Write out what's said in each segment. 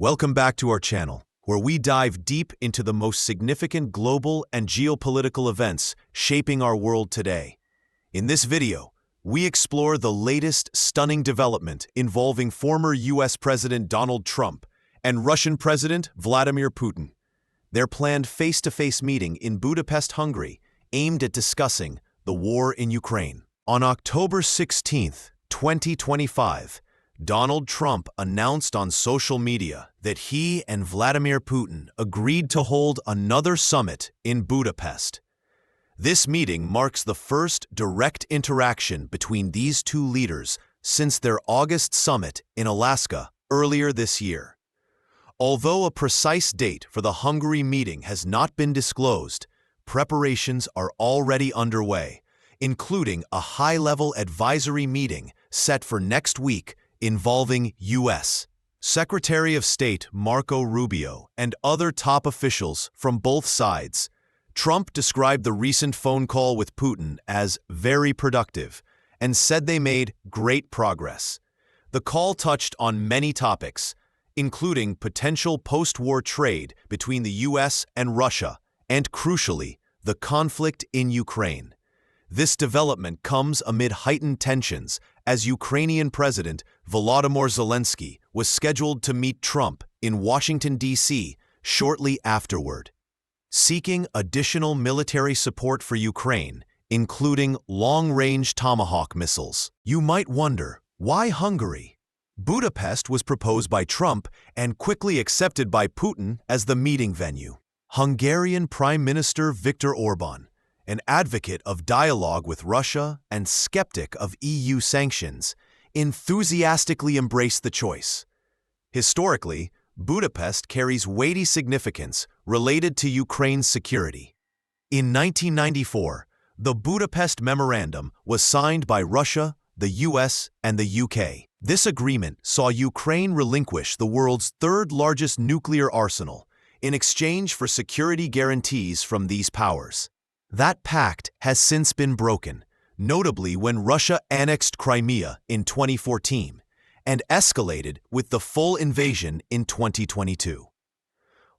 Welcome back to our channel, where we dive deep into the most significant global and geopolitical events shaping our world today. In this video, we explore the latest stunning development involving former US President Donald Trump and Russian President Vladimir Putin. Their planned face-to-face meeting in Budapest, Hungary, aimed at discussing the war in Ukraine. On October 16, 2025, Donald Trump announced on social media that he and Vladimir Putin agreed to hold another summit in Budapest. This meeting marks the first direct interaction between these two leaders since their August summit in Alaska earlier this year. Although a precise date for the Hungary meeting has not been disclosed, preparations are already underway, including a high-level advisory meeting set for next week involving U.S. Secretary of State Marco Rubio and other top officials from both sides. Trump described the recent phone call with Putin as very productive and said they made great progress. The call touched on many topics, including potential post-war trade between the U.S. and Russia, and crucially, the conflict in Ukraine. This development comes amid heightened tensions as Ukrainian President Volodymyr Zelensky was scheduled to meet Trump in Washington, D.C. shortly afterward, seeking additional military support for Ukraine, including long-range Tomahawk missiles. You might wonder, why Hungary? Budapest was proposed by Trump and quickly accepted by Putin as the meeting venue. Hungarian Prime Minister Viktor Orbán, an advocate of dialogue with Russia and skeptic of EU sanctions, enthusiastically embraced the choice. Historically, Budapest carries weighty significance related to Ukraine's security. In 1994, the Budapest Memorandum was signed by Russia, the US, and the UK. This agreement saw Ukraine relinquish the world's third-largest nuclear arsenal in exchange for security guarantees from these powers. That pact has since been broken, notably when Russia annexed Crimea in 2014 and escalated with the full invasion in 2022.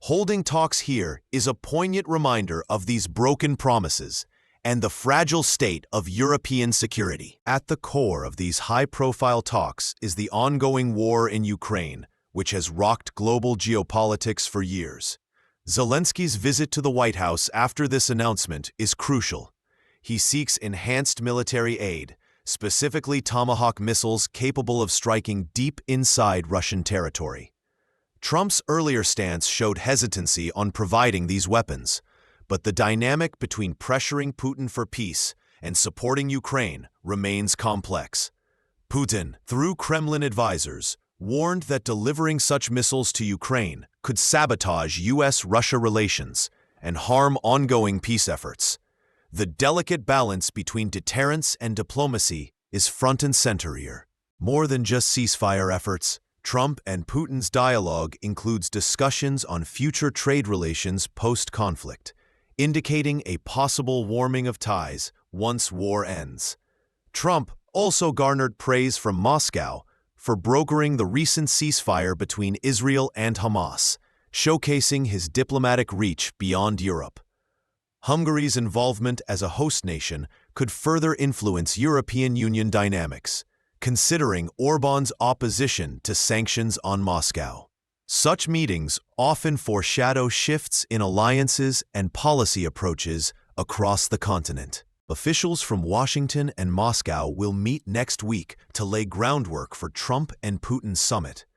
Holding talks here is a poignant reminder of these broken promises and the fragile state of European security. At the core of these high-profile talks is the ongoing war in Ukraine, which has rocked global geopolitics for years. Zelensky's visit to the White House after this announcement is crucial. He seeks enhanced military aid, specifically Tomahawk missiles capable of striking deep inside Russian territory. Trump's earlier stance showed hesitancy on providing these weapons, but the dynamic between pressuring Putin for peace and supporting Ukraine remains complex. Putin, through Kremlin advisors, warned that delivering such missiles to Ukraine could sabotage U.S.-Russia relations and harm ongoing peace efforts. The delicate balance between deterrence and diplomacy is front and center here. More than just ceasefire efforts, Trump and Putin's dialogue includes discussions on future trade relations post-conflict, indicating a possible warming of ties once war ends. Trump also garnered praise from Moscow for brokering the recent ceasefire between Israel and Hamas, showcasing his diplomatic reach beyond Europe. Hungary's involvement as a host nation could further influence European Union dynamics, considering Orbán's opposition to sanctions on Moscow. Such meetings often foreshadow shifts in alliances and policy approaches across the continent. Officials from Washington and Moscow will meet next week to lay groundwork for Trump and Putin's summit.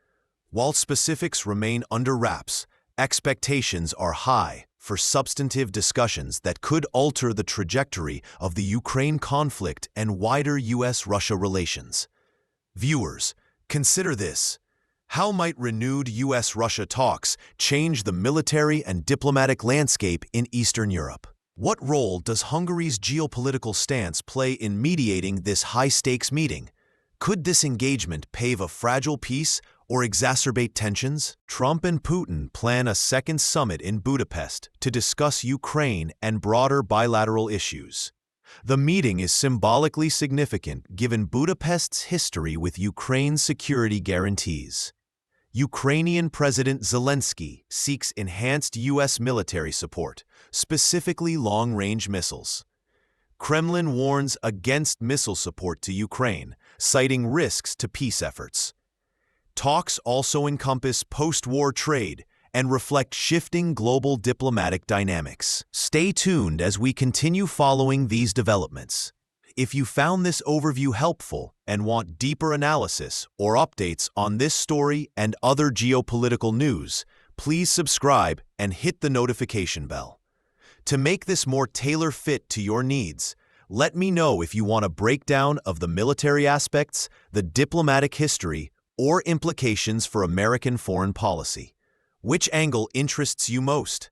While specifics remain under wraps, expectations are high for substantive discussions that could alter the trajectory of the Ukraine conflict and wider U.S.-Russia relations. Viewers, consider this. How might renewed U.S.-Russia talks change the military and diplomatic landscape in Eastern Europe? What role does Hungary's geopolitical stance play in mediating this high-stakes meeting? Could this engagement pave a fragile peace or exacerbate tensions? Trump and Putin plan a second summit in Budapest to discuss Ukraine and broader bilateral issues. The meeting is symbolically significant given Budapest's history with Ukraine's security guarantees. Ukrainian President Zelensky seeks enhanced U.S. military support, specifically long-range missiles. Kremlin warns against missile support to Ukraine, citing risks to peace efforts. Talks also encompass post-war trade and reflect shifting global diplomatic dynamics. Stay tuned as we continue following these developments. If you found this overview helpful and want deeper analysis or updates on this story and other geopolitical news, please subscribe and hit the notification bell. To make this more tailor-fit to your needs, let me know if you want a breakdown of the military aspects, the diplomatic history, or implications for American foreign policy. Which angle interests you most?